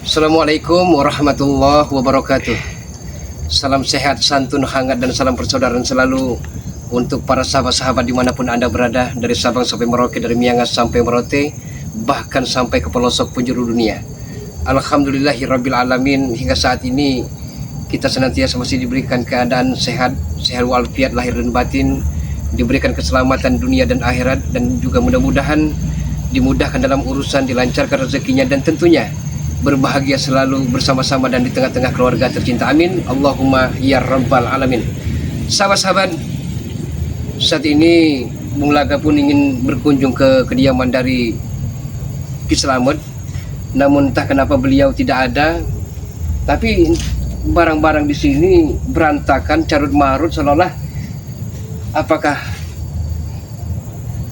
Assalamualaikum warahmatullahi wabarakatuh. Salam sehat, santun, hangat, dan salam persaudaraan selalu untuk para sahabat-sahabat dimanapun Anda berada, dari Sabang sampai Merauke, dari Miangas sampai Merote, bahkan sampai ke pelosok penjuru dunia. Alhamdulillahirabbil alamin, hingga saat ini kita senantiasa masih diberikan keadaan sehat walafiat lahir dan batin, diberikan keselamatan dunia dan akhirat, dan juga mudah-mudahan dimudahkan dalam urusan, dilancarkan rezekinya, dan tentunya berbahagia selalu bersama-sama dan di tengah-tengah keluarga tercinta. Amin. Allahumma ya rabbal alamin. Sahabat-sahabat, saat ini Bung Laga pun ingin berkunjung ke kediaman dari Ki Slamet, namun entah kenapa beliau tidak ada. Tapi barang-barang di sini berantakan, carut marut, seolah-olah apakah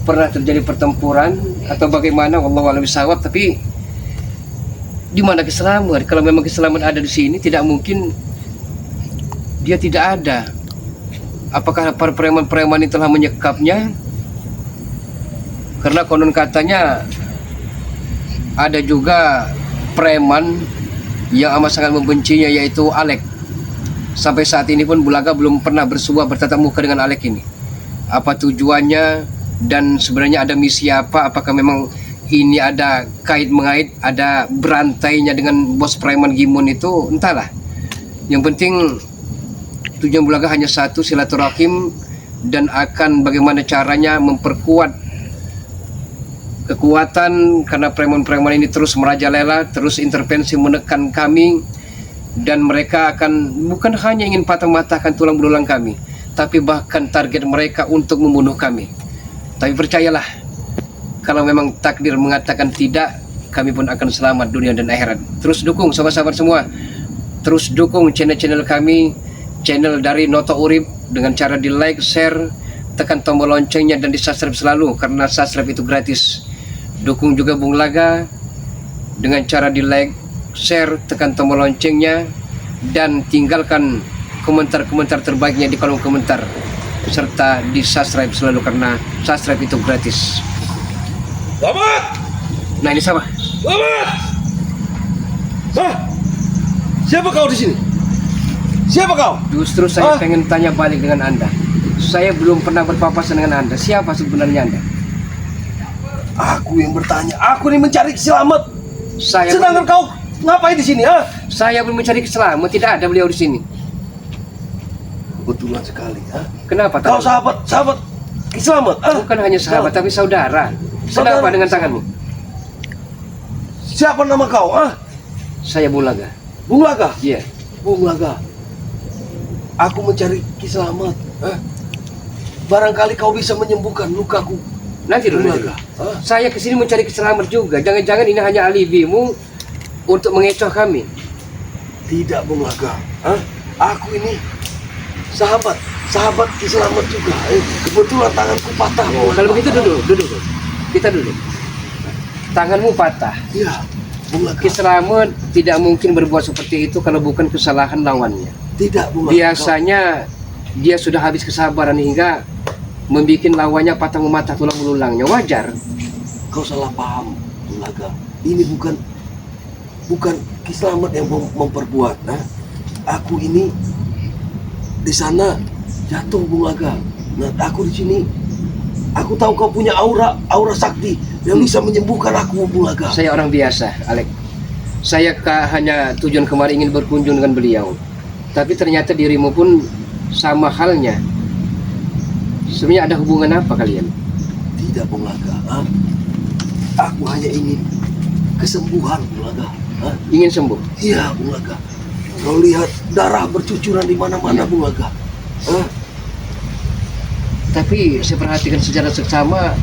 pernah terjadi pertempuran atau bagaimana, wallahu a'lam bishawab. Tapi di mana Ki Slamet? Kalau memang Ki Slamet ada di sini, tidak mungkin dia tidak ada. Apakah para preman-preman ini telah menyekapnya? Karena konon katanya ada juga preman yang amat sangat membencinya, yaitu Alek. Sampai saat ini pun Bulaga belum pernah bertatap muka dengan Alek ini. Apa tujuannya dan sebenarnya ada misi apa? Apakah memang ini ada kait mengait, ada berantainya dengan bos preman Gimun itu? Entahlah. Yang penting tujuan Bulaga hanya satu, silaturahim, dan akan bagaimana caranya memperkuat kekuatan, karena preman-preman ini terus merajalela, terus intervensi menekan kami, dan mereka akan bukan hanya ingin patah-matahkan tulang belulang kami, tapi bahkan target mereka untuk membunuh kami. Tapi percayalah, kalau memang takdir mengatakan tidak, kami pun akan selamat dunia dan akhirat. Terus dukung sahabat-sahabat semua, terus dukung channel-channel kami, channel dari Noto Urip, dengan cara di like, share, tekan tombol loncengnya, dan di subscribe selalu, karena subscribe itu gratis. Dukung juga Bung Laga dengan cara di like, share, tekan tombol loncengnya, dan tinggalkan komentar-komentar terbaiknya di kolom komentar, serta di subscribe selalu, karena subscribe itu gratis. Slamet! Nah, ini sama. Slamet! Hah? Siapa kau di sini? Siapa kau? Justru saya pengen tanya balik dengan Anda. Saya belum pernah berpapasan dengan Anda. Siapa sebenarnya Anda? Aku yang bertanya. Aku ini mencari Ki Slamet. Saya Sedangkan kau ngapain di sini, ha? Saya belum mencari Ki Slamet, tidak ada beliau di sini. Kebetulan sekali, ha? Kenapa? Kau sahabat Ki Slamet, ha? Bukan hanya sahabat, tapi saudara. Kenapa dengan tanganmu? Siapa nama kau, ha? Saya Bung Laga. Bung Laga? Iya. Bung Laga. Aku mencari Ki Slamet, ha? Barangkali kau bisa menyembuhkan lukaku. Nanti dulu. Saya kesini mencari Ki Slamet juga. Jangan-jangan ini hanya alibimu untuk mengecoh kami. Tidak, Bung Laga, ha? Aku ini sahabat Ki Slamet juga. Kebetulan tanganku patah. Oh, kalau begitu duduk. Kita duduk. Tanganmu patah. Iya, Bung Laga. Ki Slamet tidak mungkin berbuat seperti itu kalau bukan kesalahan lawannya. Tidak, Bung Laga. Biasanya dia sudah habis kesabaran hingga membuat lawannya patah mematah tulang belulangnya. Wajar. Kau salah paham, Bung Laga. Ini bukan Ki Slamet yang memperbuat. Nah, aku ini di sana jatuh, Bung Laga. Nah, aku di sini. Aku tahu kau punya aura sakti yang bisa menyembuhkan aku, Bung Laga. Saya orang biasa, Alek. Saya hanya tujuan kemarin ingin berkunjung dengan beliau. Tapi ternyata dirimu pun sama halnya. Sebenarnya ada hubungan apa kalian? Tidak, Bung Laga. Ha? Aku hanya ingin kesembuhan, Bung Laga. Ha? Ingin sembuh? Iya, Bung Laga. Kau lihat darah bercucuran di mana-mana, Bung Laga. Ha? Tapi saya perhatikan secara seksama,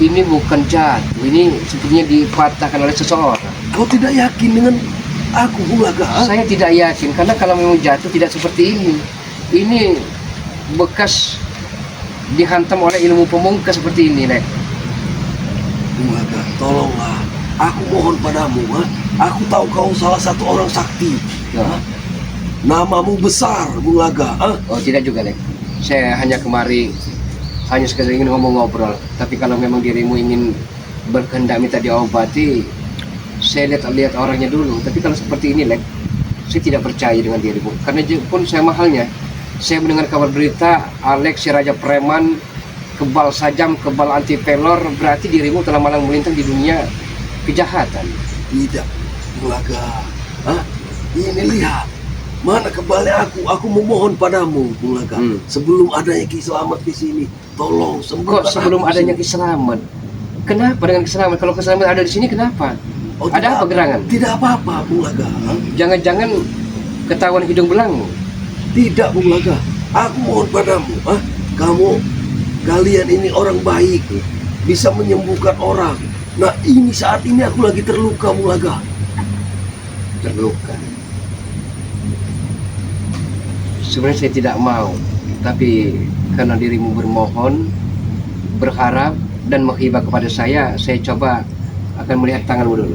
ini bukan jatuh, ini sepertinya dipatahkan oleh seseorang. Kau tidak yakin dengan aku, Bung Laga? Ha? Saya tidak yakin, karena kalau memang jatuh tidak seperti ini. Ini bekas dihantam oleh ilmu pemungkas seperti ini, Nek. Bung Laga, tolonglah. Aku mohon padamu, ha? Aku tahu kau salah satu orang sakti. Ha? Namamu besar, Bung Laga. Ha? Oh, tidak juga, Nek. Saya hanya kemari hanya sekedar ingin ngomong-ngobrol. Tapi kalau memang dirimu ingin berkehendak minta diobati, saya lihat orangnya dulu. Tapi kalau seperti ini, Lek, saya tidak percaya dengan dirimu. Karena pun saya mahalnya, saya mendengar kabar berita Alex si Raja Preman, kebal sajam, kebal anti pelor, berarti dirimu telah malang melintang di dunia kejahatan. Tidak, Bung Laga. Hah? Ini lihat, mana kebalnya aku memohon padamu, Bung Laga. Sebelum adanya Ki Slamet di sini, tolong sembuhkan. Kok sebelum aku adanya sini. Ki Slamet? Kenapa dengan Ki Slamet? Kalau Ki Slamet ada di sini, kenapa? Oh, Ada apa gerangan? Tidak apa-apa, Bung Laga. Hah? Jangan-jangan ketahuan hidung belangmu? Tidak, Bung Laga. Aku mohon padamu, kalian ini orang baik, bisa menyembuhkan orang. Nah, ini saat ini aku lagi terluka, Bung Laga. Terluka. Sebenarnya saya tidak mau, tapi karena dirimu bermohon, berharap dan menghibah kepada saya coba akan melihat tanganmu dulu.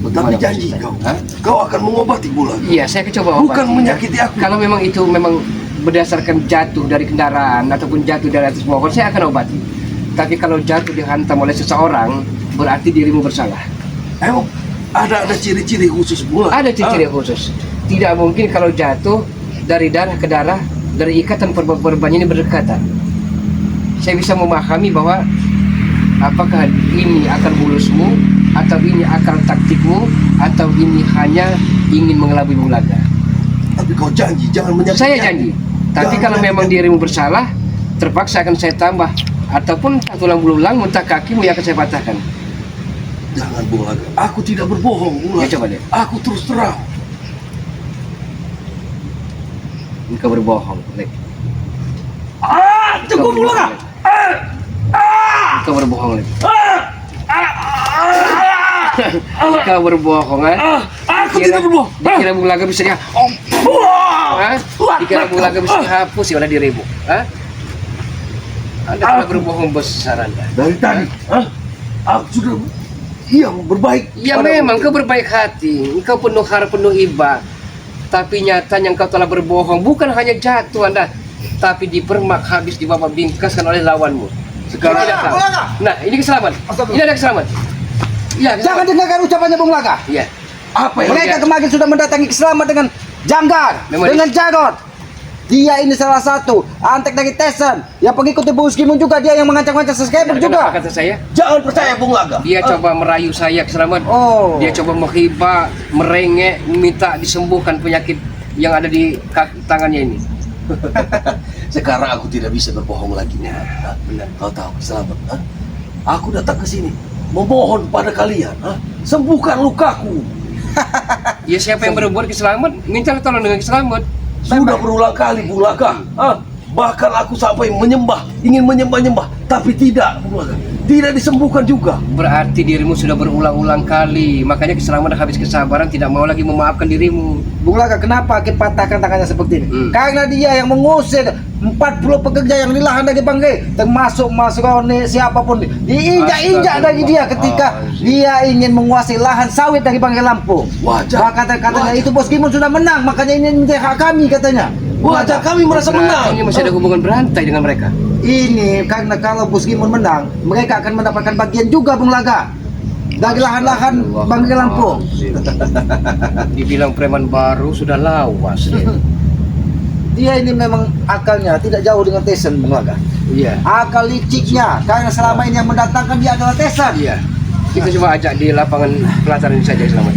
Tapi Bagaimana janji maksud saya? kau, Hah? kau akan mengobati Bung Laga. Iya, saya akan coba obati. Bukan menyakiti aku. Kalau memang itu memang berdasarkan jatuh dari kendaraan ataupun jatuh dari atas pohon, saya akan obati. Tapi kalau jatuh dihantam oleh seseorang, berarti dirimu bersalah. Emang ada ciri-ciri khusus, Bung Laga? Ada ciri-ciri khusus. Tidak mungkin kalau jatuh dari darah ke darah, dari ikatan perbannya ini berdekatan. Saya bisa memahami bahwa apakah ini akal bulusmu, atau ini akal taktikmu, atau ini hanya ingin mengelabui Bung Laga. Tapi kau janji jangan menyakiti Saya aku. janji. Tapi kalau memang dirimu bersalah, terpaksa akan saya tambah. Ataupun entah tulang belulang, entah kakimu yang akan saya patahkan. Jangan, Bung Laga. Aku tidak berbohong, Bung Ya Laga. coba deh. Aku terus terang. Engkau berbohong, Lek. Cukup, Bung Laga. Engkau berbohong, Lek. Engkau berbohong, ha? Aku tidak berbohong. Dikira Bung Laga bisa Dikira Bung Laga bisa dihapus ya oleh dirimu, ha? Anda telah berbohong besar Anda. Dari tadi, aku sudah berbaik. Ya padamu. memang kau berbaik hati, engkau penuh harap, penuh iba. Tapi nyatanya engkau telah berbohong. Bukan hanya jatuh Anda, tapi dipermak habis dibawa bingkaskan oleh lawanmu. Sekarang tidak tahu. Nah, ini keselamatan. Ini ada keselamatan. Iya, Jangan dengarkan ucapannya Bung Laga. Iya. Apa yang Mereka kemarin sudah mendatangi Kiselamat dengan Janggar, Memang dengan Jarot. Dia ini salah satu antek dari Tesen yang pengikut Bos Gimun juga, dia yang mengancam-ancam subscriber juga. Kata saya, Jangan percaya, Bung Laga. dia coba merayu saya keselamatan. Oh. Dia coba menghibah, merengek, minta disembuhkan penyakit yang ada di tangannya ini. Sekarang aku tidak bisa berbohong lagi. Benar. Kau tahu, selamat. Aku datang ke sini memohon pada kalian, sembuhkan lukaku. Ya siapa yang berbuat keselamatan, minta tolong dengan keselamatan. Sudah berulang kali, Bung Laga. Bahkan aku sampai ingin menyembah-nyembah, tapi tidak, Bung Laga. Tidak disembuhkan juga. Berarti dirimu sudah berulang-ulang kali, makanya keselamatan habis kesabaran tidak mau lagi memaafkan dirimu. Bung Laga, kenapa kita patahkan tangannya seperti ini? Karena dia yang mengusir 40 pekerja yang di lahan dari Bangke, termasuk Mas Roni, siapapun. Diinjak-injak dari dia ketika dia ingin menguasai lahan sawit dari Bangke Lampung. Wajar. Katanya itu Bos Gimun sudah menang, makanya ini menjadi hak kami katanya. Wajar, kami merasa menang. Ini masih ada hubungan berantai dengan mereka. Ini karena kalau Bos Gimun menang, mereka akan mendapatkan bagian juga, Bung Laga, dari lahan-lahan Bangke Lampung. Dibilang preman baru sudah lawas dia. Dia ini memang akalnya tidak jauh dengan Tesen, Bung Laga. Iya. Akal liciknya, karena selama ini yang mendatangkan dia adalah Tesen. Iya. Kita coba ajak di lapangan pelataran ini saja selamat.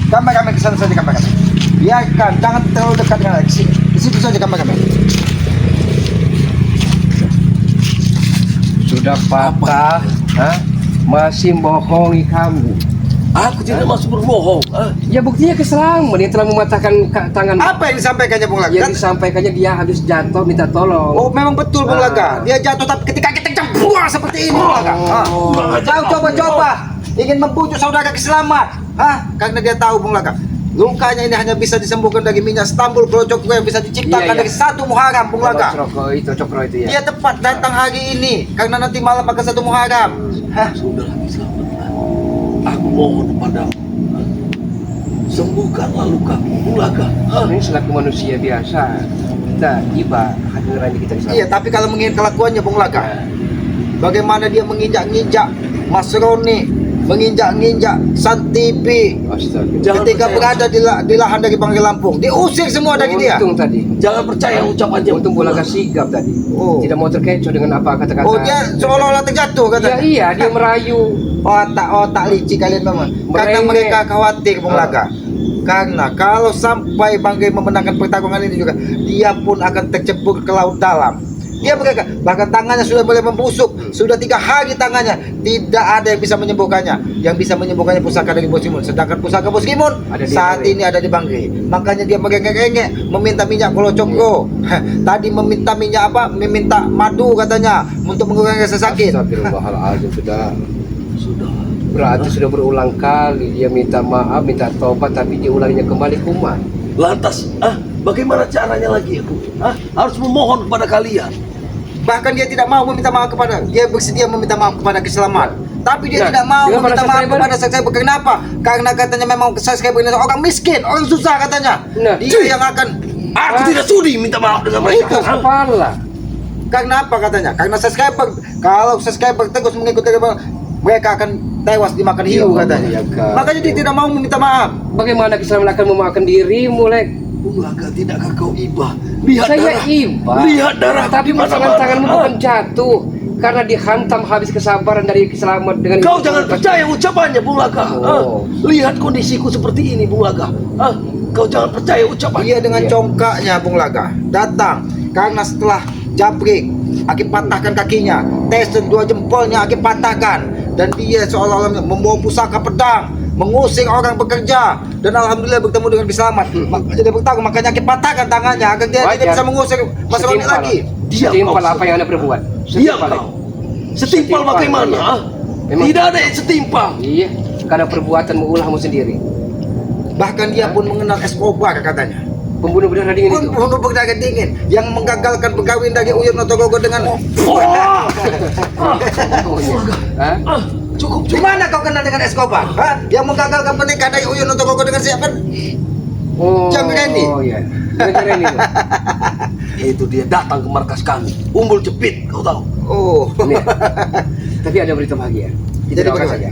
Kameramen kesana saja kameramen. Biarkan, jangan terlalu dekat dengan di situ saja kameramen. Sudah patah, masih bohongi kamu. Aku tidak masuk berbohong. Ya buktinya keselamatan yang telah mematahkan tangan. Apa yang disampaikannya Bung Laga? Yang disampaikannya dia habis jatuh minta tolong. Oh, memang betul Bung Laga. Dia jatuh tapi ketika kita buah seperti ini Bung Laga. Kau coba-coba ingin membujuk saudara Keselamat. Karena dia tahu Bung Laga, lukanya ini hanya bisa disembuhkan dari minyak Stambul Krojokro yang bisa diciptakan Iya. dari satu Muharram, Bung Laga. Cokro itu ya. Dia tepat datang hari ini karena nanti malam akan satu Muharram. Sudah selamat. Aku mohon padamu, sembuhkanlah lukaku, Bung Laga. Ini selaku manusia biasa, kita iba hati nurani kita diselamatkan. Iya, tapi kalau mengingat kelakuannya Bung Laga, bagaimana dia menginjak-injak Mas Roni, menginjak-injak San TV Astaga. ketika berada di lahan dari Bangke Lampung. Diusir semua dari dia. Untung tadi. Jangan percaya ucapannya. Untung Bulaga sigap tadi. Oh. Tidak mau terkecoh dengan apa kata-kata. Oh, dia seolah-olah terjatuh Ya katanya. iya, dia merayu. Otak-otak licik kalian memang. Karena Merengek. mereka khawatir Bung Laga. Karena kalau sampai Bangke memenangkan pertarungan ini juga, dia pun akan tercebur ke laut dalam. Dia mereka bahkan tangannya sudah mulai membusuk, sudah 3 hari tangannya tidak ada yang bisa menyembuhkannya. Yang bisa menyembuhkannya pusaka dari Bos Gimun. Sedangkan pusaka Bos Gimun Ada di saat Bangke. ini ada di Bangke. Makanya dia merengek-rengek meminta minyak koloconggo. Tadi meminta minyak apa? Meminta madu katanya untuk mengurangi rasa sakit. Astagfirullahaladzim, sudah. Sudah. Berarti sudah berulang kali dia minta maaf, minta tobat, tapi dia ulanginya kembali kumat. Lantas, bagaimana caranya lagi aku? Harus memohon kepada kalian. Bahkan dia tidak mau meminta maaf kepada, dia bersedia meminta maaf kepada keselamatan, tapi dia Nah, tidak mau dengan meminta para maaf subscriber? kepada subscriber. Kenapa? Karena katanya memang subscriber ini orang miskin, orang susah katanya. Nah, Dia yang akan, Aku tidak sudi minta maaf dengan mereka. Itu kepala. karena apa katanya? Karena subscriber, kalau subscriber terus mengikuti mereka akan tewas dimakan hiu Ya, katanya. ya, Kak. Makanya dia tidak mau meminta maaf. Bagaimana keselamatan akan memakan dirimu, Lek? Bung Laga, tidakkah kau iba? Lihat Saya darah. iba. Lihat darah. Tapi tanganmu bukan jatuh karena dihantam habis kesabaran dari keselamatan dengan Kau jangan percaya ucapannya, Bung Laga. Oh. Lihat kondisiku seperti ini, Bung Laga. Kau jangan percaya ucapannya. Dia dengan Iya. congkaknya Bung Laga datang karena setelah jabrik Aki patahkan kakinya, Tyson 2 jempolnya Aki patahkan, dan dia seolah-olah membawa pusaka pedang mengusir orang bekerja, dan alhamdulillah bertemu dengan selamat. Jadi bertarung, makanya Aki patahkan tangannya agar dia tidak Wajar. bisa mengusir Mas Roni Setimpal. lagi. Diam Setimpal kau. apa yang Anda perbuat? Diam Setimpal, Lek. kau. Setimpal bagaimana? iya. Memang- Tidak ada yang setimpal. Iya, karena perbuatanmu ulahmu sendiri. Bahkan dia pun mengenal Escobar katanya, Pembunuh berdarah dingin itu. pembunuh berdarah dingin yang menggagalkan perkawinan dari Uyun Notogogo dengan. Oh, Oh, iya. Hah? cukup, Di cukup. mana kau kenal dengan Escobar? Hah? Yang menggagalkan pernikahan dari Uyun Notogogo dengan siapa? Oh, Jamreni. Oh iya. Jamreni itu. Itu dia datang ke markas kami. Umbul jepit, kau tahu. Oh. Nih, tapi ada berita bahagia. Kita Jadi doakan bagaimana? saja.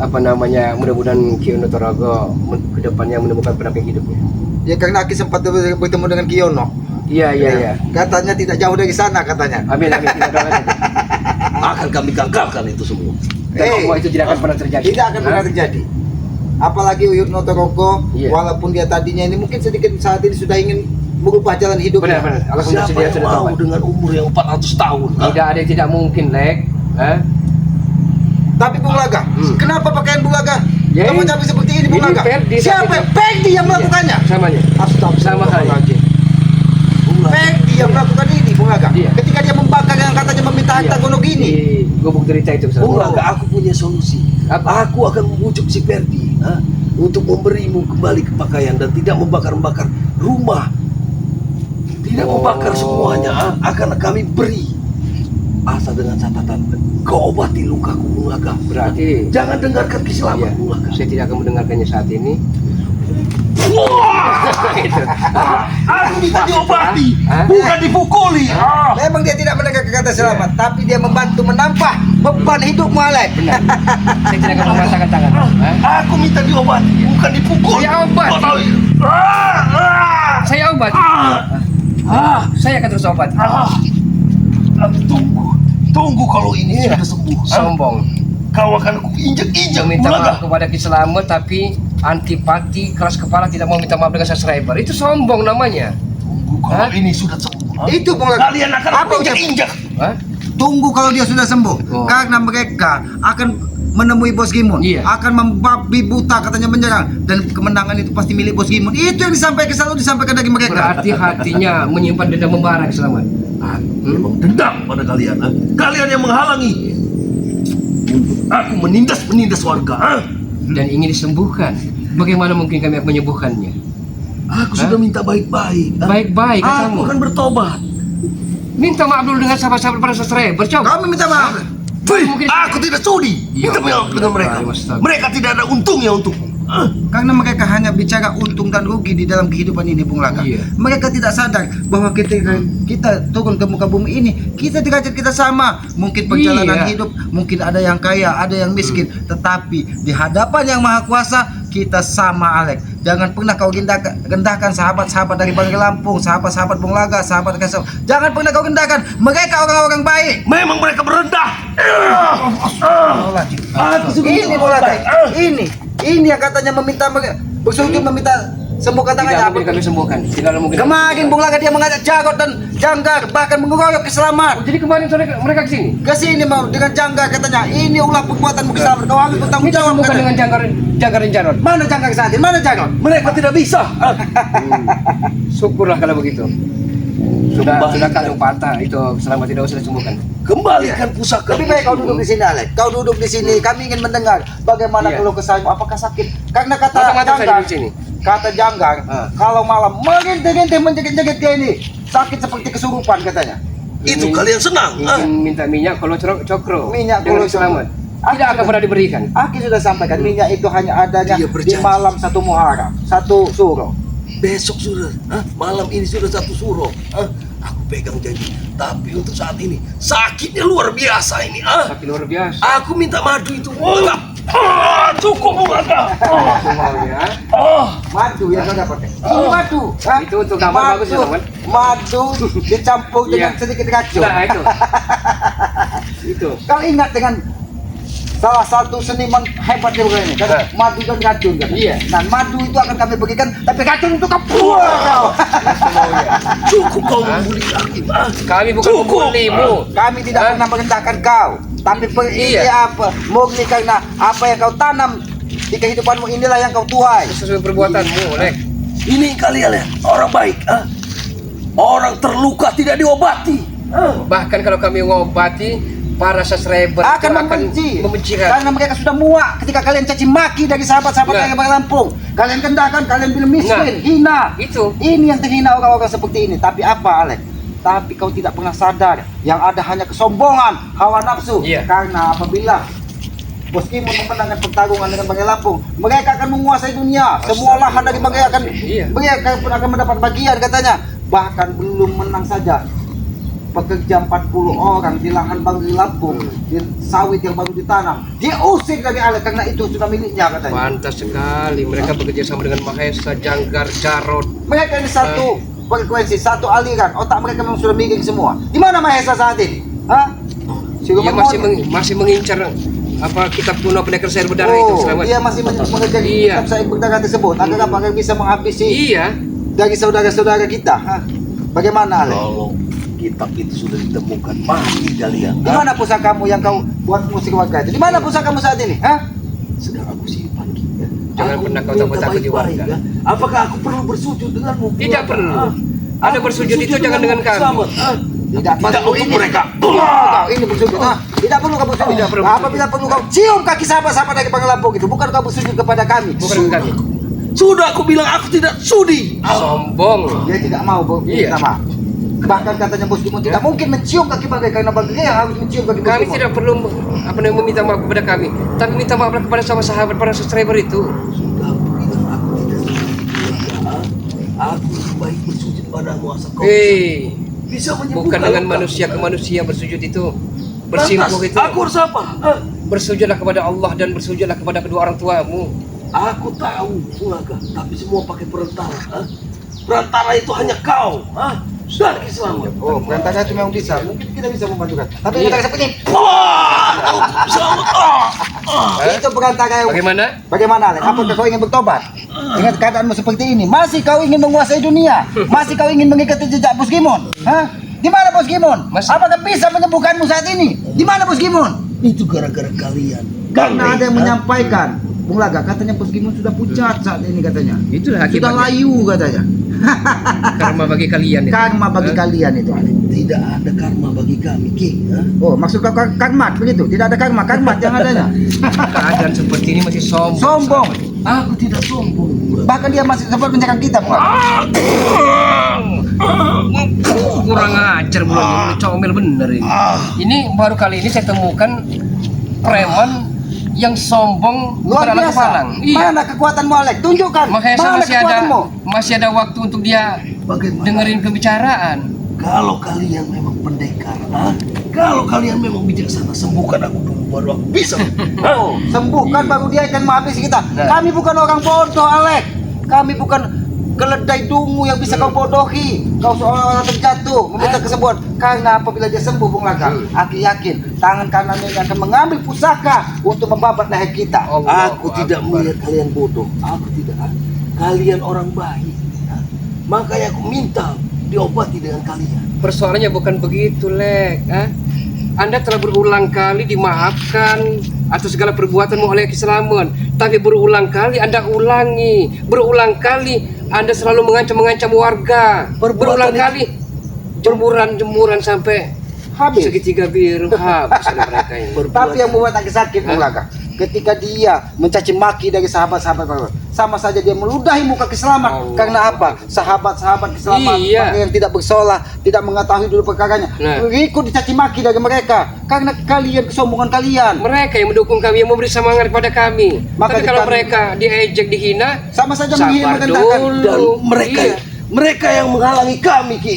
Apa namanya, mudah-mudahan Ki Notorago ke depannya menemukan pendamping hidupnya. Ya karena Aki sempat bertemu dengan Kiono. Iya, iya, iya. Katanya tidak jauh dari sana katanya. Amin, amin. Kita doakan saja. Akan kami gagalkan itu semua. Dan semua itu tidak akan pernah terjadi. Tidak akan pernah Hah? terjadi. Apalagi Uyut Notogogo, Iya. walaupun dia tadinya ini mungkin sedikit saat ini sudah ingin merubah jalan hidupnya. Benar, benar. Alhamdulillah Siapa dia yang sudah mau tahu. dengan umur yang 400 tahun? Tidak ada yang tidak mungkin, Lek. Hah? Tapi Bung Laga, kenapa pakaian Bung Laga? Ya, Kamu cabai seperti ini Bung ini Laga. Ferdi Siapa? saat itu. Ferdi yang melakukannya. Samanya. Sama halnya. Bung Laga. Ferdi yang melakukan ini Bung Laga. Iya. Ketika dia membakar yang katanya meminta harta gunung ini. Di gubuk derita itu. Bung Ustaz. Laga, aku punya solusi. Aku akan membujuk si Ferdi untuk memberimu kembali ke pakaian dan tidak membakar-bakar rumah. Tidak Oh. membakar semuanya. Akan kami beri. Asal dengan catatan kau obati lukaku, Bung Laga. Berarti Jangan dengarkan kesilapan, iya, Bung Laga. saya tidak akan mendengarkannya saat ini. Wah! Itu. Aku minta diobati, Hah? bukan dipukuli. Memang dia tidak mendengar kata selamat, tapi dia membantu menambah beban hidupmu, Alek. Benar. Saya tidak akan mematahkan tangan. Hah? Aku minta diobati, bukan dipukuli. Saya obati. Kau tahu? Saya obat. Saya akan terus obat. Tunggu kalau ini sudah sembuh. Sombong. Kau akan aku injek-injek, Meminta Bung Laga. maaf kepada Ki Selamat, tapi antipati, keras kepala, tidak mau minta maaf dengan subscriber. Itu sombong namanya. Tunggu kalau Hah? ini sudah sembuh. Itu Bung Laga. Kalian akan Apa aku ucap- injek-injek. Hah? Tunggu kalau dia sudah sembuh, Oh. karena mereka akan menemui Bos Gimun, Iya. akan membabi buta katanya menyerang, dan kemenangan itu pasti milik Bos Gimun. Itu yang disampaikan, selalu disampaikan dari mereka. Berarti hatinya menyimpan dendam membara Ki Selamat. Memang dendam pada kalian. Kalian yang menghalangi aku menindas warga. Dan ingin disembuhkan. Bagaimana mungkin kami akan menyembuhkannya? Aku sudah minta baik-baik. Baik-baik Aku kamu. akan bertobat. Minta maaf dulu dengan sahabat-sahabat para subscriber. Coba. Kami minta maaf. Wih, Mungkin- aku tidak sudi Ya minta maaf Allah, dengan mereka. Astaga. Mereka tidak ada untungnya untuk Karena mereka hanya bicara untung dan rugi di dalam kehidupan ini, Bung Laka. Iya. Mereka tidak sadar bahwa kita turun ke muka bumi ini, kita derajat kita sama. Mungkin perjalanan Iya. hidup, mungkin ada yang kaya, ada yang miskin, tetapi di hadapan Yang Maha Kuasa kita sama, Alek. Jangan pernah kau rendahkan sahabat-sahabat dari Bangka Lampung, sahabat-sahabat Bung Laga, sahabat Kesel. Jangan pernah kau rendahkan. Mereka orang-orang baik. Memang mereka merendah. Ini Bung Laga. Ini yang katanya meminta bersujud meminta sembuhkan Tidak tangannya. mungkin kami sembuhkan. Tidak mungkin. Kemarin Bung Laga dia mengajak Jarot dan Janggar, bahkan mengeroyok Selamat. Jadi kemarin sore mereka ke sini. Ke sini mau dengan Janggar katanya, ini ulah perbuatanmu Selamat. Kau harus bertanggung Kita jawab. sembuhkan katanya. dengan Janggar dan Jarot. Mana Janggar saat ini? Mana Jarot? Mereka tidak bisa. Syukurlah kalau begitu. Sudah kandung patah itu selama tidak usah disembuhkan. Kembalikan pusaka. Lebih baik kau duduk di sini, Alek. Kau duduk di sini. Kami ingin mendengar bagaimana Iya. keluh kesahmu. Apakah sakit? Karena kata Mata-mata saya Janggar, di sini. kata Janggar, kalau malam merintih-rintih menjegit-jegit dia ini sakit seperti kesurupan katanya. Itu kalian senang. Minta minyak kalau cokro. Minyak dengan kalau selamat. Tidak akan pernah diberikan. Aki sudah sampaikan minyak itu hanya adanya Dia di berjanji. malam 1 Muharram, 1 Suro. Besok sudah, malam ini sudah 1 suro. Aku pegang janji. Tapi untuk saat ini sakitnya luar biasa ini. Sakit luar biasa. Aku minta madu itu. Enggak. Cukup enggak. Semuanya. Madu yang kau dapat. Ini madu. Itu untuk gambar bagus ya, teman. Madu dicampur dengan Iya. sedikit racun. Nah, itu. Itu. Kau ingat dengan salah satu seniman hebat di ini kan madu dan racun kan. Iya. Nah madu itu akan kami bagikan, tapi racun itu kau buang kau. Cukup kau membuli aku. Kami bukan Cukup. pembulimu. Kami tidak pernah merendahkan kau, tapi ini Iya. apa? Murni karena apa yang kau tanam di kehidupanmu inilah yang kau tuai. Sesuai perbuatanmu, Lek. Ini kalian ya orang baik. Orang terluka tidak diobati. Bahkan kalau kami ngobati, para subscriber Akan itu membenci kalian. karena mereka sudah muak ketika kalian caci maki dari sahabat-sahabat Nah. dari Bangka Lampung. Kalian kendahkan, kalian bilang miskin, hina. Itu. Ini yang terhina orang-orang seperti ini. Tapi apa, Alek? Tapi kau tidak pernah sadar yang ada hanya kesombongan, hawa nafsu. Iya. Karena apabila Bos Imun memenangkan pertarungan dengan Bangka Lampung, mereka akan menguasai dunia. Semua lahan dari Bangka akan Iya. mereka pun akan mendapat bagian katanya. Bahkan belum menang saja, pekerja 40 orang di lahan Bangka Lampung, di sawit yang baru ditanam, dia usir dari Alek karena itu sudah miliknya katanya. Pantas sekali mereka bekerja sama dengan Mahesa, Janggar, Jarot. Mereka ini satu frekuensi, satu aliran. Otak mereka memang sudah miring semua. Di mana Mahesa saat ini? Hah? Si Dia Roman masih mengincar apa kitab kuno pendekar sayur berdarah itu selamat. dia masih mengejar Iya. kitab saya berdarah tersebut agar apa? Agar bisa menghabisi Iya. dari saudara-saudara kita. Hah? Bagaimana, Alek? Kalau kitab itu sudah ditemukan, mati kalian. Di mana pusakamu yang kau buat musik warga itu? Di mana pusakamu saat ini? Hah? Sedang aku simpan. Jangan Aku pernah kau minta takut-takut di baik-baik, warga. Apakah aku perlu bersujud denganmu? Tidak perlu. Ah. Ada Aku bersujud itu jangan dengan kami. Selamat. Tidak Tidak untuk mereka. Ini bersujud. Tidak perlu kamu bersujud. Tidak perlu. Apabila perlu kau cium kaki sahabat-sahabat dari Bangka Lampung itu, bukan kau bersujud kepada kami. Bukan kami. Sudah aku bilang aku tidak sudi. Sombong. Dia tidak mau Iya. minta maaf. Bahkan katanya Bos Gimon tidak mungkin mencium kaki Bangka karena Bangka yang harus mencium kaki Bos Kami Gimon. tidak perlu meminta maaf kepada kami, tapi minta maaf kepada sama sahabat para subscriber itu. Sudah aku bilang aku tidak sudi. Aku lebih baik bersujud padamu asal kau bisa menyembuhkan Bukan dengan luka. manusia ke manusia bersujud itu, bersimpuh Lantas, itu. aku harus apa? Bersujudlah kepada Allah dan bersujudlah kepada kedua orang tuamu. Aku tahu, Sulaga, tapi semua pakai perantara. Perantara itu hanya kau. Dan Selamat. Oh, perantara itu memang bisa. Mungkin kita bisa membantukan. Tapi Iya. perantara seperti ini. Selamat. Itu perantara yang Bagaimana? Bagaimana, Alek? Apakah kau ingin bertobat? Dengan keadaanmu seperti ini, masih kau ingin menguasai dunia? Masih kau ingin mengikuti jejak Bos Gimon? Hah? Di mana Bos Gimon? Masih. Apakah bisa menyembuhkanmu saat ini? Di mana Bos Gimon? Itu gara-gara kalian. Karena ada yang menyampaikan, Bung Laga, katanya Bos Gimon sudah pucat saat ini katanya. Itulah Sudah akibatnya. layu katanya. Karma bagi kalian itu. Karma bagi kalian itu, Alek. Tidak ada karma bagi kami, King. Oh, maksud kau karmat begitu? Tidak ada karmat yang adanya. Keadaan seperti ini masih sombong. Sombong. Aku tidak sombong. Bahkan dia masih sempat menyerang kita, Bung Laga. Kurang ajar bulan ini, comel bener ini. Ini baru kali ini saya temukan preman yang sombong Luar bukan anak biasa. kepalang. Iya. Mana kekuatanmu Alek? Tunjukkan. Mahesa Mana kekuatanmu? masih ada waktu untuk dia Bagaimana? dengerin pembicaraan. Kalau kalian memang pendekar, kalau kalian memang bijaksana, sembuhkan aku dulu baru aku bisa. Oh, sembuhkan baru dia akan menghabisi kita. Nah. Kami bukan orang bodoh, Alek. Kami bukan keledai dungu yang bisa kau bodohi. Kau seorang orang terjatuh meminta kesembuhan. Karena apabila dia sembuh, Bung Laka, aku yakin tangan kanannya ini akan mengambil pusaka untuk membabat leher kita. Aku tidak melihat kalian bodoh. Aku tidak. Kalian orang baik. Makanya aku minta diobati dengan kalian. Persoalannya bukan begitu, Lek. Anda telah berulang kali dimaafkan atas segala perbuatanmu oleh Kislamun, tapi berulang kali Anda ulangi, berulang kali Anda selalu mengancam warga, berulang kali jemuran sampai Habis. segitiga biru habis oleh mereka ini. Tapi yang membuat aku sakit, Bung Laka, ketika dia mencaci maki dari sahabat-sahabat Bapak, sama saja dia meludahi muka Keislaman. Allah. Karena apa? Sahabat-sahabat Keislaman Iya. yang tidak bersolah, tidak mengetahui dulu perkaranya, Nah. ikut dicaci maki dari mereka karena kalian, kesombongan kalian. Mereka yang mendukung kami, yang memberi semangat kepada kami. Maka Tapi kalau kami- mereka diejek, dihina, Sama saja sabar menghina merendahkan. dulu. Dan mereka Iya. mereka yang menghalangi kami, Ki.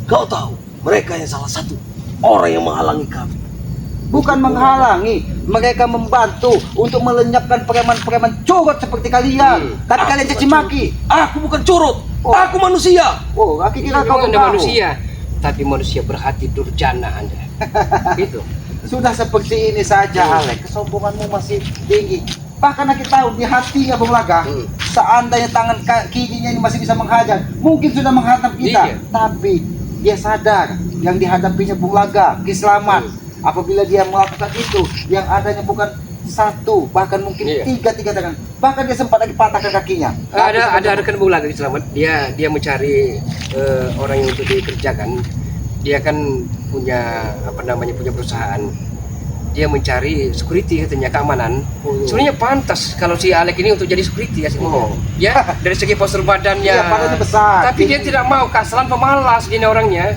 Kau tahu, mereka yang salah satu orang yang menghalangi kami. Bukan menghalangi, mereka membantu untuk melenyapkan preman-preman curut seperti kalian. Tapi Aku kalian caci bukan maki. Aku bukan curut. Oh. Aku manusia. Oh, aku kira Memang kau Anda tahu. manusia, tapi manusia berhati durjana Anda. Itu. Sudah seperti ini saja, Alek. Kesombonganmu masih tinggi. Bahkan kita tahu di hatinya, Bung Laka, seandainya tangan kirinya ini masih bisa menghajar, mungkin sudah menghadap kita. Iya. Tapi dia sadar yang dihadapinya Bung Laga, Keislaman. Apabila dia melakukan itu, yang adanya bukan satu, bahkan mungkin Iya. tiga tangan. Bahkan dia sempat lagi patahkan kakinya. Ada rekan Bung lagi selamat. Dia mencari orang yang untuk dikerjakan. Dia kan punya punya perusahaan. Dia mencari security katanya, keamanan. Sebenarnya pantas kalau si Alek ini untuk jadi security ya sih. Ya, dari segi postur badannya. Iya, badannya besar. Tapi dia tidak mau, kasalan pemalas gini orangnya.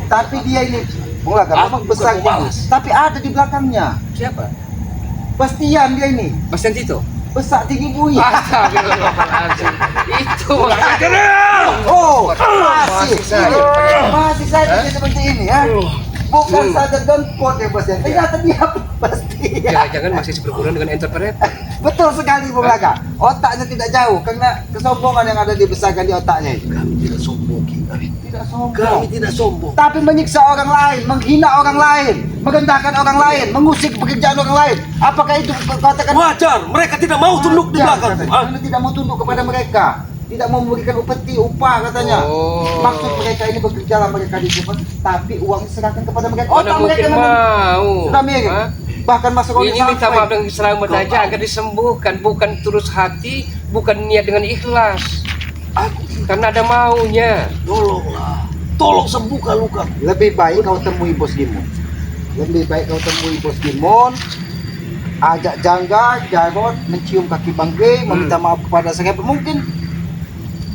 Tapi dia ini, Bung Laga, Aku memang bukan besar. pemalas. Tapi ada di belakangnya. Siapa? Bastian dia ini. Bastian Tito. Besar tinggi buih. Astagfirullahaladzim. Itu Oh, Masih masih saja dia seperti ini ya. Bukan saja downport ya Bos ya. Ternyata dia pasti. jangan-jangan masih berkurang dengan entrepreneur. Betul sekali Bung Laga. Otaknya tidak jauh karena kesombongan yang ada dibesarkan di otaknya. Kami tidak sombong, Ki. Tidak sombong. Kami tidak sombong. Tapi menyiksa orang lain, menghina orang lain, merendahkan orang lain, mengusik pekerjaan orang lain. Apakah itu katakan Wajar, mereka tidak mau tunduk di belakang. Karena tidak mau tunduk kepada mereka, tidak mau memberikan upah katanya. Oh. Maksud mereka ini bekerja lah mereka di sini, tapi uang diserahkan kepada mereka. Mana Otak mungkin memang mau. sudah mirip. Hah? Bahkan masuk orang Ini minta maaf dengan selamat aja agar disembuhkan, bukan tulus hati, bukan niat dengan ikhlas. Karena ada maunya. Tolonglah, tolong sembuhkan luka. Lebih baik kau temui Bos Gimon. Lebih baik kau temui Bos Gimon. Ajak Jangga, Jarod mencium kaki Bangge, meminta maaf kepada saya. Mungkin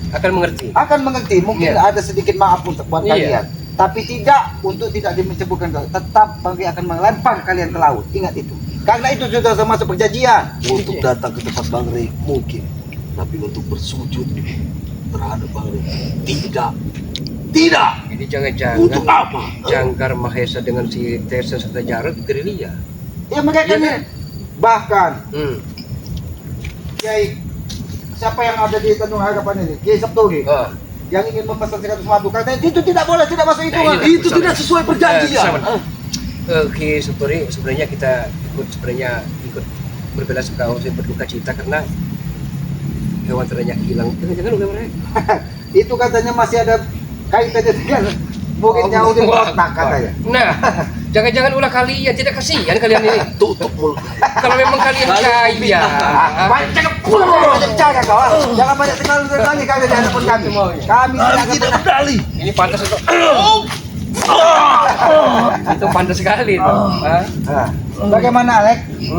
Akan mengerti. akan mengerti, mungkin Iya. ada sedikit maaf untuk buat Iya. kalian. Tapi tidak untuk tidak dimencebutkan kalian. Tetap Bangge akan melempar kalian ke laut. Ingat itu. Karena itu sudah termasuk perjanjian. Untuk datang ke tempat Bang Rey mungkin, tapi untuk bersujud terhadap Bang Rey tidak. Tidak. Jadi jangan-jangan Untuk apa? Janggar Mahesa dengan si Tessa serta Jarod gerilya. Ya mereka Iya, ini kan? bahkan Hmm. Kiai siapa yang ada di Tanjung Harapan ini? Kiai Sabtogi. Oh. Yang ingin memesan 100 madu katanya itu tidak boleh, tidak masuk hitungan. Nah, ini- Itu tidak sesuai perjanjian. Oke, sebenarnya kita ikut berbelasungkawa, berduka cita karena hewan ternak hilang. Jangan-jangan udah mereka. Itu katanya masih ada kaitannya dengan mungkin jauh di kotak katanya. Nah, jangan-jangan ulah kalian, tidak kasihan kalian ini. Tutup mulut. Kalau memang kalian kaya, Banyak cara kau. Jangan banyak sekali kalian di hadapan kami. Kami tidak akan Tidak pernah. berdalih. ini pantas untuk itu pantas sekali itu. Hah? Nah, bagaimana Alek?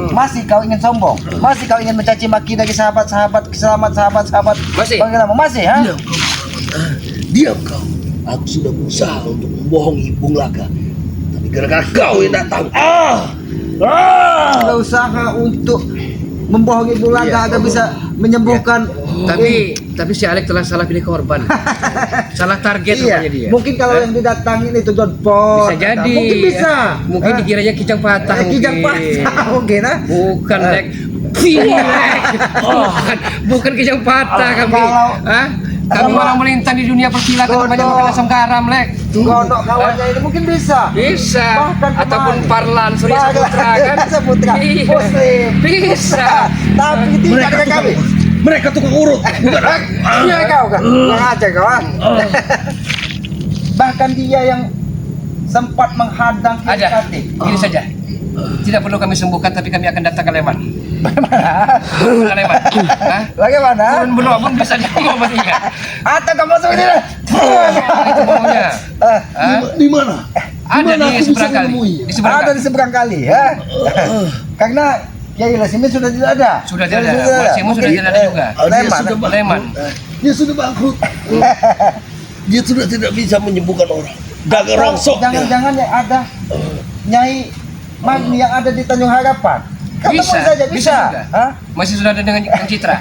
Masih kau ingin sombong? Masih kau ingin mencaci maki dari sahabat-sahabat sahabat? Masih? Bagaimana? Masih, ha? Diam kau. Diam kau. Aku sudah berusaha untuk membohongi Bung Laka. Tapi gara-gara kau yang datang. berusaha untuk membohongi Bung Laga agar bisa menyembuhkan. Tapi si Alek telah salah pilih korban. Salah target rupanya dia. Mungkin kalau yang didatangin itu Don Pot. Bisa jadi. Mungkin bisa. Mungkin dikiranya kijang patah. Kijang patah mungkin. Bukan Lek. Bukan kijang patah kami. Kami malah melintang di dunia persilatan banyak makan asam garam, Lek. Gondok kawannya ini mungkin bisa. Bisa. Bahkan Ataupun kemarin. Parlan Surya Saputra kan. Saputra. Iya. Muslim. Bisa. Tapi tidak dengan kami. Mereka tukang urut. Iya kau kan. Yang aja kawan. Bahkan dia yang sempat menghadang Ada. inisiatif. Ini saja. Tidak perlu kami sembuhkan, tapi kami akan datang ke Leman. Ke Leman. Hah? Bagaimana? Turun benua pun bisa diomong bertiga. Atau kamu masuk sini. Itu maunya. Hah? Di mana? Ada di seberang kali. Di seberang Ada kali. di seberang kali ya. Karena Kiai Lasimin sudah tidak ada. Sudah tidak ada. Wasimu sudah tidak ada juga. Leman. Leman. Dia sudah bangkrut. Dia sudah tidak bisa menyembuhkan orang. Dagang rongsok. Jangan-jangan yang ada Nyai Magni yang ada di Tanjung Harapan. Kamu Bisa, saja bisa bisa. juga. Hah? Masih saudara dengan Kang Citra.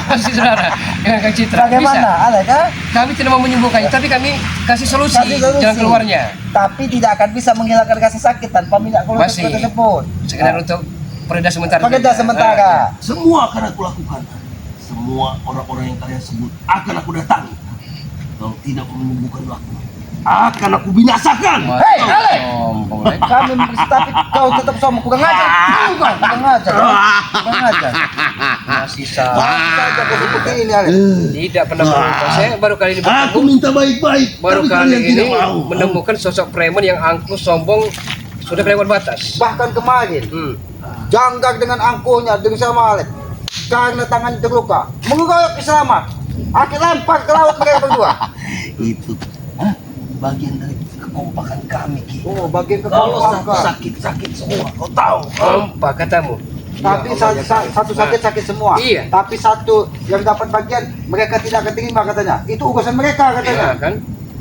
Masih saudara dengan Kang Citra. Bagaimana, Bisa. Alek? Ha? Kami tidak mau menyembuhkannya, tapi kami kasih solusi, Kasih solusi. jalan keluarnya. Tapi tidak akan bisa menghilangkan rasa sakit tanpa minyak keluar Masih. tersebut. Sekedar untuk pereda sementara. Pengeda sementara. Semua akan aku lakukan. Semua orang-orang yang kalian sebut akan aku datangi. Kalau tidak menyembuhkan aku, akan aku binasakan. Hei, Alek! Sombong, Lek. Kami tapi kau tetap sombong, kurang ajar. Kurang ajar. Kurang ajar. Masih sama. Saja kau seperti ini, Alek. Tidak pernah berubah. Saya baru kali ini Aku bertemu. minta baik-baik, Baru tapi kali kalian ini tidak mau. menemukan sosok preman yang angkuh, sombong, sudah kelewat batas. Bahkan kemarin Janggak dengan angkuhnya dengan sama Alek karena tangannya terluka mengeroyok selamat. Aki lempar ke laut mereka berdua. Itu bagian dari kekompakan kami, Ki. Oh, bagian Kalau kekompakan. sakit semua, kau tahu. Apa katamu? Tapi satu sakit semua. Iya. Tapi satu yang dapat bagian mereka tidak akan terima katanya. Itu urusan mereka Iya katanya. kan?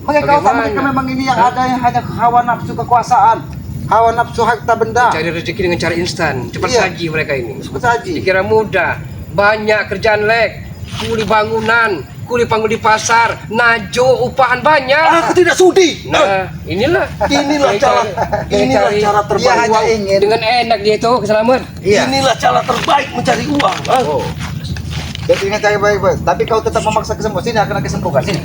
Mereka tahu Bagaimana? mereka memang ini yang ada yang hanya hawa nafsu kekuasaan, hawa nafsu harta benda. Cari rezeki dengan cara instan, cepat Iya. saji mereka ini. Seperti saji. Dikira mudah, banyak kerjaan, Lek. Kuli bangunan, kuli panggul di pasar, najo, upahan banyak. Aku tidak sudi. Nah, inilah Inilah Yang cara, yang inilah cari- cara Dia terbaik hanya uang. ingin. dengan enak dia itu keselamat. Iya. Inilah cara terbaik mencari uang. Oh. Jadi ingat cari baik-baik. Tapi kau tetap memaksa kesembuhan. Sini akan aku sembuhkan. Sini.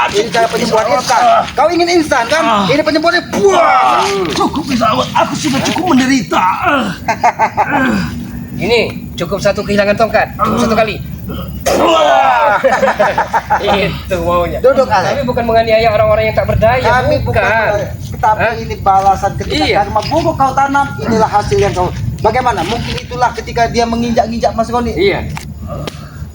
Ini cara penyembuhan instan. Kau ingin instan kan? Ini penyembuhannya buah. Cukup Isawat, aku sudah cukup menderita. Ini cukup satu kehilangan tongkat, cukup satu kali. Itu maunya. Duduk, Alek. Tapi bukan menganiaya orang-orang yang tak berdaya, Kami bukan. Tapi Hah? ini balasan ketika Iya. karma buruk kau tanam. Inilah hasil yang kau. Bagaimana? Mungkin itulah ketika dia menginjak-injak Mas Roni Iya.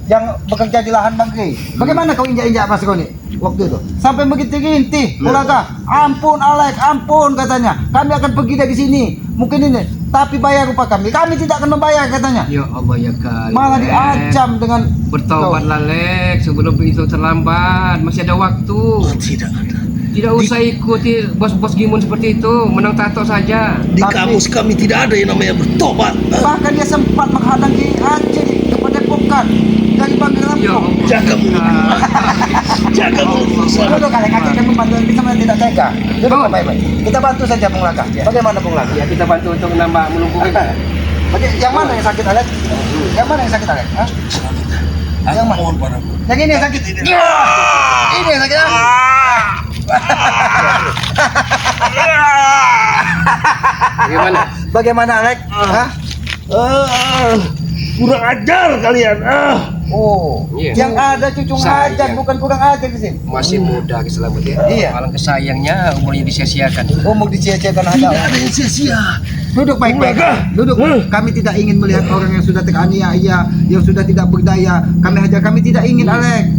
yang bekerja di lahan bangkai. Bagaimana kau injak-injak Mas Roni waktu itu? Sampai begitu rintih, Ulaga. Ampun Alek, ampun katanya. Kami akan pergi dari sini. Mungkin ini, tapi bayar upah kami. Kami tidak akan membayar katanya. Ya Allah ya kali. Malah diancam dengan Bertobatlah, Lek, sebelum itu terlambat. Masih ada waktu. Tidak ada. Tidak usah ikuti bos-bos gimun seperti itu, menang tato saja. Di Tapi- kamus kami tidak ada yang namanya bertobat. Bahkan dia sempat menghadangi Aceh kepada Pokan dari panggilan Ya Lampung. Allah. Jaga mulut. Jaga mulut. Duduk Alek, kaki akan membantu kita mana tidak tega. Duduk Oh. baik-baik. Kita bantu saja Bung Laka. Ya. Bagaimana Bung Laka? Ya kita bantu untuk menambah melumpuhkan. Yang mana yang sakit Alek? Yang mana yang sakit Alek? Hah? Yang mana? Mohon padamu. Yang ini yang sakit. Ini yang sakit. Bagaimana? Bagaimana Alek? Hah? Kurang ajar kalian. Oh, Iya. yang ada cucung Sayang. ajar bukan kurang ajar di sini. Masih muda keselamat ya. Iya. Malang kesayangnya umurnya disia-siakan. Umur disia-siakan Tidak aja. ada yang sia-sia. Duduk baik-baik. Duduk. Kami tidak ingin melihat orang yang sudah teraniaya, yang sudah tidak berdaya. Kami tidak ingin Alek.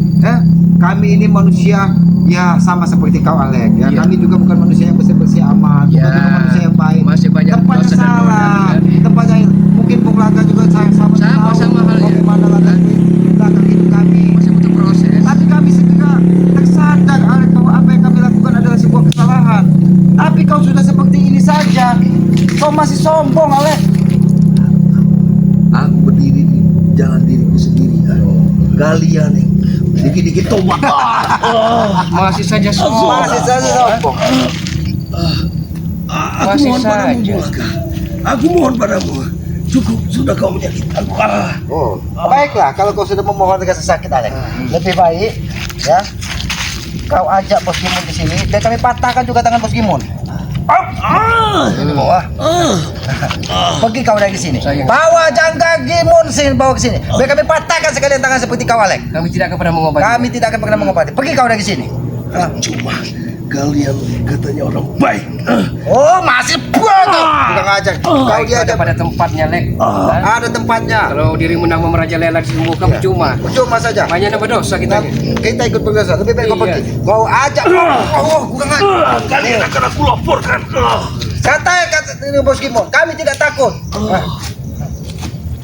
Kami ini manusia ya sama seperti kau Alek. Ya, Iya. kami juga bukan manusia yang bersih-bersih amat, Ya, bukan juga manusia yang baik. masih banyak Tempatnya dosa dan salah. noda, kan? Tempatnya mungkin Bung Laga juga sayang sama Sama halnya. bagaimana latar belakang hidup kami. Masih butuh proses. Tapi kami segera tersadar Alek bahwa apa yang kami lakukan adalah sebuah kesalahan. Tapi kau sudah seperti masih sombong, Alek. Aku berdiri di jalan diriku sendiri. Kalian nih dikit-dikit tobat. Masih saja sombong. Masih saja sombong. Aku Masih mohon padamu, saja. Bulaga. Aku mohon padamu. Cukup sudah kau menyakiti aku. Oh, baiklah kalau kau sudah memohon dengan sesakit, Alek. Lebih baik ya kau ajak Bos Gimun di sini, biar kami patahkan juga tangan Bos Gimun. Ini bawa. Pergi kau dari sini. Sayang. Bawa jangka Gimun sini, bawa ke sini. Biar kami patahkan sekalian tangan seperti kau, Alek. Kami tidak akan pernah mengobati. Kami tidak akan pernah mengobati. Pergi kau dari sini. Cuma kalian katanya orang baik. Oh, masih bodoh. Kurang ajar. Kau Baik, dia ada pada tempatnya, Lek. Hah? ada tempatnya. Kalau dirimu nak merajalela di semua kamu cuma. Cuma saja. Banyak nama dosa kita. Kita ikut berdosa. Lebih baik kau Iya. pergi. Kau ajak. Oh, kurang ajar. Kalian akan aku laporkan. Kata ini Bos Gimun, kami tidak takut.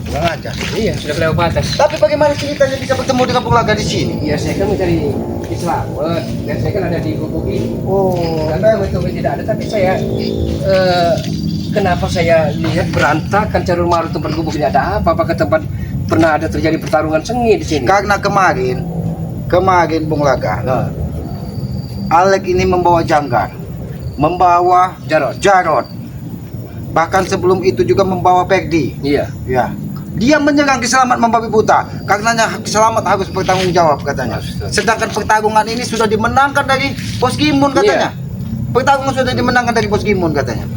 Kurang ajar. Iya, sudah kelewat batas. Tapi bagaimana ceritanya bisa bertemu dengan Bulaga di sini? Iya, saya kan mencari Islamet. Dan saya kan ada di gubuk ini. Oh, Karena betul tidak ada, tapi saya kenapa saya lihat berantakan Carul Marut tempat gubuk ini ada apa? Apakah tempat pernah ada terjadi pertarungan sengit di sini? karena kemarin Bung Laga, Nah, Alek ini membawa janggar, membawa Jarod. bahkan sebelum itu juga membawa Pegdi. Iya. Ya. Dia menyerang Kiselamat membabi buta. Karenanya Kiselamat harus bertanggung jawab katanya. Astaga. Sedangkan pertarungan ini sudah dimenangkan dari Bos Gimun katanya. Pertarungan sudah dimenangkan dari Bos Gimun katanya.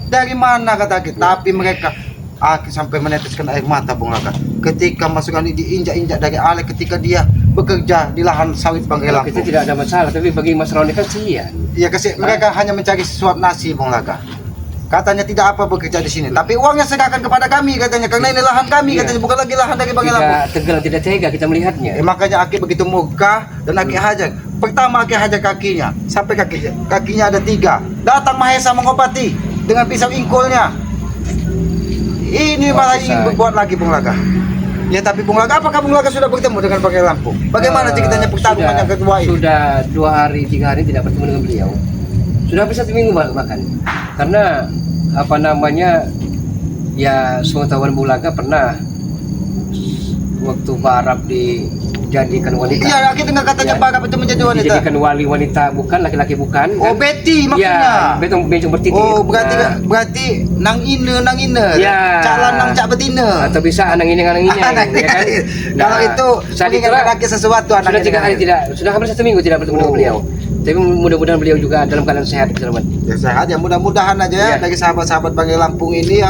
Dari mana kata kita? Tapi mereka sampai meneteskan air mata Bung Laga. Ketika masukan ini diinjak-injak dari Alek ketika dia bekerja di lahan sawit Bangkai Kalau kita Lampung. tidak ada masalah, tapi bagi Mas Roni kan sia. Ya mereka hanya mencari sesuap nasi Bung Laga. Katanya tidak apa bekerja di sini, tapi uangnya serahkan kepada kami katanya karena ini lahan kami Iya. katanya bukan lagi lahan dari Bangkai Lampung. Tidak tegal, tidak tega kita melihatnya. Makanya Aki begitu murka dan Aki hajar. Pertama Aki hajar kakinya sampai kakinya ada 3. Datang Mahesa mengobati dengan pisau ingkulnya. Ini malah ingin berbuat lagi Bung Laga. Ya tapi Bung Laga, apakah Bung Laga sudah bertemu dengan Bangkai Lampung? Bagaimana ceritanya pertarungan yang kedua ini? Sudah 2 hari 3 hari tidak bertemu dengan beliau. Sudah hampir 1 minggu bahkan. Karena apa namanya ya sepengetahuan Bulaga pernah waktu Barab dijadikan wanita. Iya, Aki dengar katanya Ya. Barab itu menjadi wanita. Dijadikan wali wanita bukan laki-laki bukan. Oh, kan? Betty Ya, maksudnya. bencong bertitik. Oh, berarti Nah, berarti nang ine. Ya. Cak lanang cak betina. atau bisa anang ini ya kan. Kalau itu saat mengingat itulah laki sesuatu sudah 3 hari sudah hampir 1 minggu tidak bertemu dengan Oh. beliau. Tapi mudah-mudahan beliau juga dalam keadaan sehat selamat. Ya sehat ya, mudah-mudahan aja ya Ya. dari sahabat-sahabat Bangkai Lampung ini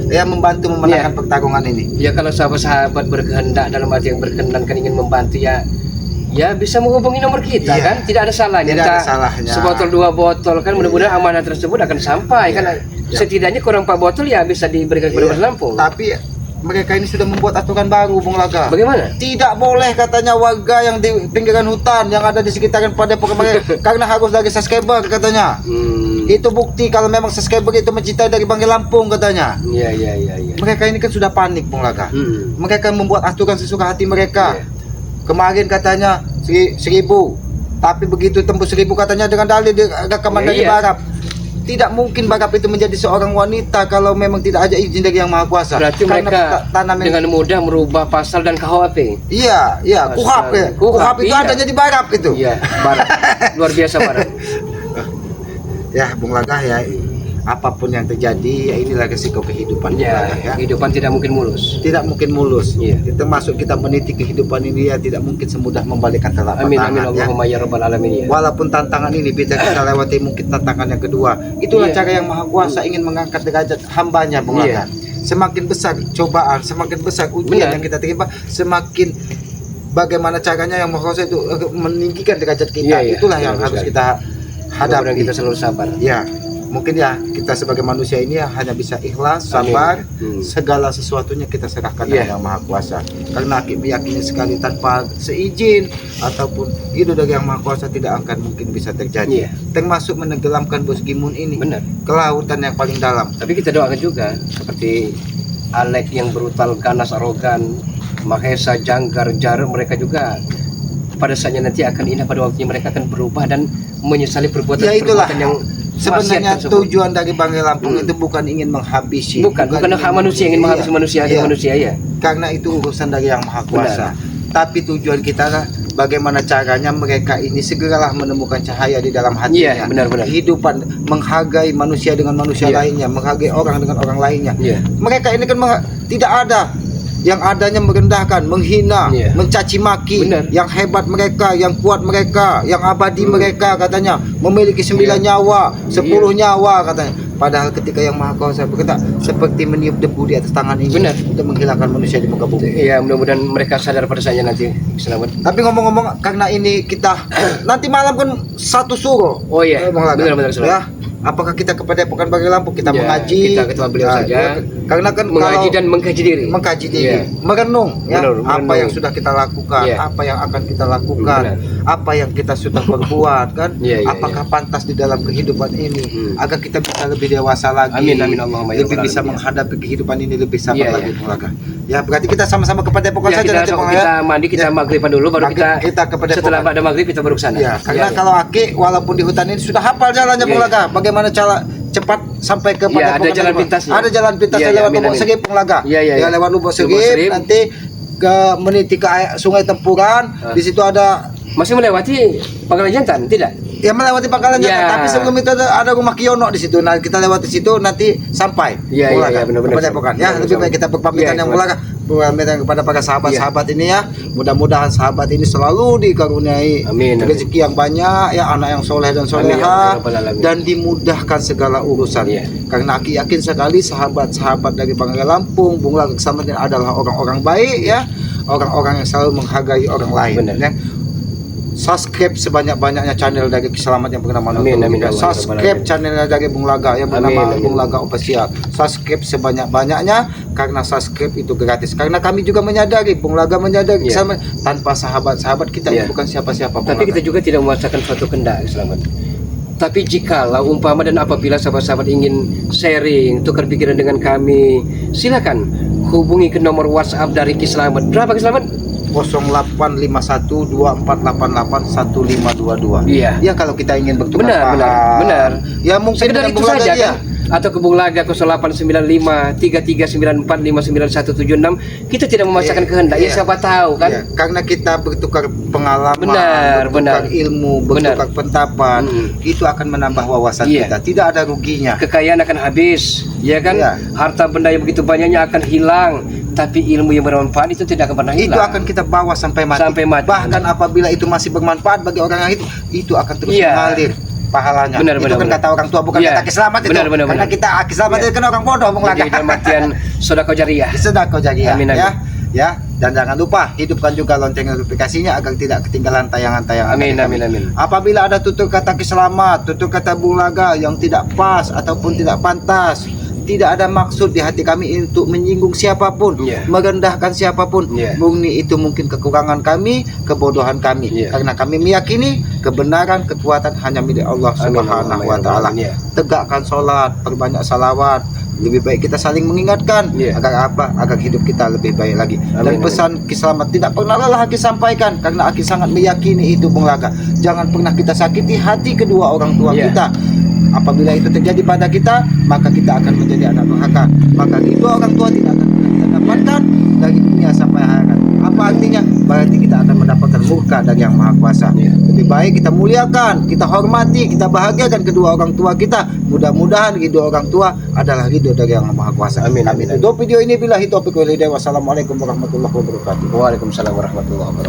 ya membantu memenangkan pertarungan ini. Ya kalau sahabat-sahabat berkehendak dalam arti yang berkenan kan ingin membantu ya bisa menghubungi nomor kita Iya. kan, tidak ada salahnya. Tidak ada Entah salahnya. sebotol 2 botol kan mudah-mudahan amanah tersebut akan sampai kan. Ya. Setidaknya kurang 4 botol ya bisa diberikan kepada Iya. Mas Lampung. Tapi mereka ini sudah membuat aturan baru Bung Laga. Bagaimana? Tidak boleh katanya warga yang di pinggiran hutan yang ada di sekitaran Padepokan mereka karena harus dari subscriber katanya. Itu bukti kalau memang subscriber itu mencintai dari Bangkai Lampung katanya. Iya. Mereka ini kan sudah panik Bung Laga. Mereka membuat aturan sesuka hati mereka. Iya. Kemarin katanya 1.000, tapi begitu tembus 1.000 katanya dengan dalil di rekaman dari Iya. Barab. Tidak mungkin Barab itu menjadi seorang wanita kalau memang tidak ada izin dari Yang Maha Kuasa. Berarti Karena mereka tanam yang dengan mudah merubah pasal dan KUHP. iya, kuhap ya. Kuhap itu iya. adanya di Barab itu. Iya, barat. Luar biasa barat. Ya, Bung Laga ya, apapun yang terjadi ya inilah resiko kehidupan Bung Ya, Laga, ya. kehidupan tidak mungkin mulus. Tidak mungkin mulus. Iya. Termasuk kita meniti kehidupan ini ya tidak mungkin semudah membalikkan telapak Amin tangan ya. Allahumma ya rabbal alamin ya. Walaupun tantangan ini bisa kita lewati mungkin tantangan yang kedua. Itulah Iya. cara yang Maha Kuasa ingin mengangkat derajat hambanya Bung Iya. Laga. Semakin besar cobaan, semakin besar ujian Benar. yang kita terima, semakin bagaimana caranya yang Maha Kuasa itu meninggikan derajat kita. Iya, iya. Itulah yang Benar harus sekali. kita Mudah-mudahan hadapi. kita selalu sabar. Ya, mungkin ya kita sebagai manusia ini ya hanya bisa ikhlas, Amin. sabar, Hmm. segala sesuatunya kita serahkan Iya. kepada Yang Maha Kuasa. Karena Aki meyakini sekali tanpa seizin ataupun itu dari Yang Maha Kuasa tidak akan mungkin bisa terjadi. Iya. Termasuk menenggelamkan Bos Gimun ini Benar. ke lautan yang paling dalam. Tapi kita doakan juga seperti Alek yang brutal, ganas, arogan, Mahesa, Janggar, Jarum, mereka juga pada saatnya nanti akan indah pada waktunya mereka akan berubah dan menyesali Ya, itulah. perbuatan yang Sebenarnya tersebut. tujuan dari Banggai Lampung itu bukan ingin menghabisi, Bukan hak manusia ingin menghabisi manusia Iya. manusia ya. Karena itu urusan dari Yang Maha Kuasa. Tapi tujuan kita adalah bagaimana caranya mereka ini segeralah menemukan cahaya di dalam hatinya. Iya, benar-benar. Kehidupan menghargai manusia dengan manusia Iya. lainnya, menghargai orang dengan orang lainnya. Iya. Mereka ini kan tidak ada yang adanya merendahkan, menghina, Iya. mencaci maki. Benar. Yang hebat mereka, yang kuat mereka, yang abadi mereka katanya memiliki 9 Iya. nyawa, 10 nyawa katanya. Padahal ketika Yang Maha Kuasa berkata seperti meniup debu di atas tangan ini Benar. untuk menghilangkan manusia di muka bumi. Iya, mudah-mudahan mereka sadar pada saatnya nanti. Selamat. Tapi ngomong-ngomong karena ini kita nanti malam kan satu suro. Oh iya, Bang Laga. benar-benar, Selamat. Ya. Apakah kita ke Padepokan Banggai Lampung kita Ya, mengaji? kita ketua beliau Ya, saja. karena kan Mengaji kalau dan mengkaji diri. mengkaji diri, Iya. merenung ya Benar, apa merenung. yang sudah kita lakukan, Iya. apa yang akan kita lakukan, Benar. apa yang kita sudah perbuat kan, Iya, iya, apakah pantas di dalam kehidupan ini agar kita bisa lebih dewasa lagi, Amin, amin, Allahumma ya lebih rabbal bisa alamin. menghadapi kehidupan ini lebih sabar Iya, lagi iya. Bung Laga. Ya berarti kita sama-sama ke Padepokan Ya, saja nanti kita, Bang kita ya. mandi, kita Ya. maghriban dulu, baru Maghrib kita ke Padepokan. setelah pada maghrib kita baru ke sana. Ya, karena Ya, kalau Aki walaupun di hutan ini sudah hafal jalannya Bung Iya. Laga, bagaimana cara cepat sampai ke Iya, ada Padepokan jalan tadi, Bang? pintasnya. Ada jalan pintas Iya, lewat iya, amin, Lubuk amin. Segip Bung Laga. Iya, iya, Ya, iya. lewat Lubuk Lubuk Segip Segip. nanti ke meniti ke Sungai Tempuran. Di situ ada masih melewati Pangkalan Jantan, tidak? ya melewati Pangkalan Jantan, Ya. tapi sebelum itu ada rumah Kiono di situ. Nah, kita lewati situ nanti sampai Iya, Bung iya, Laga, iya, benar-benar. ke Padepokan. Ya, Benar, lebih sama. baik kita berpamitan Iya, yang Bung Laga. Berpamitan kepada para sahabat-sahabat ini ya. Mudah-mudahan sahabat ini selalu dikaruniai Amin, amin. rezeki yang banyak, ya anak yang soleh dan Amin, ya soleha, Rabbal alamin. dan dimudahkan segala urusan. Iya. Karena Aki yakin sekali sahabat-sahabat dari Banggai Lampung, Bung Laga Keselamatan adalah orang-orang baik ya, orang-orang yang selalu menghargai orang lain. Benar. Ya. Subscribe sebanyak-banyaknya channel dari Selamat yang bernama Amin, Nonton. amin, ya Allah, Subscribe Rabbal alamin. channelnya dari Bung Laga yang bernama Amin, amin. Bung Laga Official. Subscribe sebanyak-banyaknya karena subscribe itu gratis. Karena kami juga menyadari, Bung Laga menyadari Iya. tanpa sahabat-sahabat kita ini Iya. bukan siapa-siapa. Bung Tapi Laga. kita juga tidak memaksakan suatu kehendak, Selamat. Tapi jikalau umpama dan apabila sahabat-sahabat ingin sharing, tukar pikiran dengan kami, silakan hubungi ke nomor WhatsApp dari Ki Selamat. Berapa Ki Selamat? 085124881522. Iya. Ya kalau kita ingin bertukar Benar, paham. benar, benar. Ya mungkin Sekedar dengan itu Bung Laga saja aja. kan? Atau ke Bung Laga 08953394599176. Kita tidak memaksakan kehendak. Ya Iya. siapa tahu kan? Ya, karena kita bertukar pengalaman, Benar, bertukar benar. ilmu, Benar. bertukar pendapat, itu akan menambah wawasan Iya. kita. Tidak ada ruginya. Kekayaan akan habis, ya kan? Iya. Harta benda yang begitu banyaknya akan hilang, tapi ilmu yang bermanfaat itu tidak akan pernah hilang. Itu akan kita bawa sampai mati. Sampai mati. Bahkan apabila itu masih bermanfaat bagi orang yang itu akan terus Iya. mengalir pahalanya. Benar, Itu benar, kan benar. kata orang tua, bukan Iya. kata Ki Selamat itu. Benar, benar, Karena benar. kita Ki Selamat Iya. itu kan orang bodoh, Bung Laga. Jadi dalam artian sedekah jariah. Sedekah jariah Amin, amin. ya. Ya, dan jangan lupa hidupkan juga lonceng notifikasinya agar tidak ketinggalan tayangan-tayangan. Amin, dari kami. amin, amin. Apabila ada tutur kata Ki Selamat, tutur kata Bung Laga yang tidak pas ataupun tidak pantas, tidak ada maksud di hati kami untuk menyinggung siapapun, Iya. merendahkan siapapun. Iya. Murni itu mungkin kekurangan kami, kebodohan kami. Iya. Karena kami meyakini kebenaran, kekuatan hanya milik Allah Amin, Subhanahu wa Allahumma taala. ya. Tegakkan sholat, perbanyak salawat. Lebih baik kita saling mengingatkan Iya. agar apa? Agar hidup kita lebih baik lagi. Dan Amin, pesan Ki Selamat tidak pernah lelah Aki sampaikan karena Aki sangat meyakini itu Bung Laga. Jangan pernah kita sakiti hati kedua orang tua Iya. kita. Apabila itu terjadi pada kita, maka kita akan menjadi anak durhaka. Maka kedua orang tua tidak akan pernah kita dapatkan dari dunia sampai akhirat. Apa artinya? Berarti kita akan mendapatkan murka dari Yang Maha Kuasa. Iya. Lebih baik kita muliakan, kita hormati, kita bahagiakan kedua orang tua kita. Mudah-mudahan ridho orang tua adalah ridho dari Yang Maha Kuasa. Amin, Kami amin, tutup video ini billahi taufiq wal hidayah. Wassalamualaikum warahmatullahi wabarakatuh. Waalaikumsalam warahmatullahi wabarakatuh.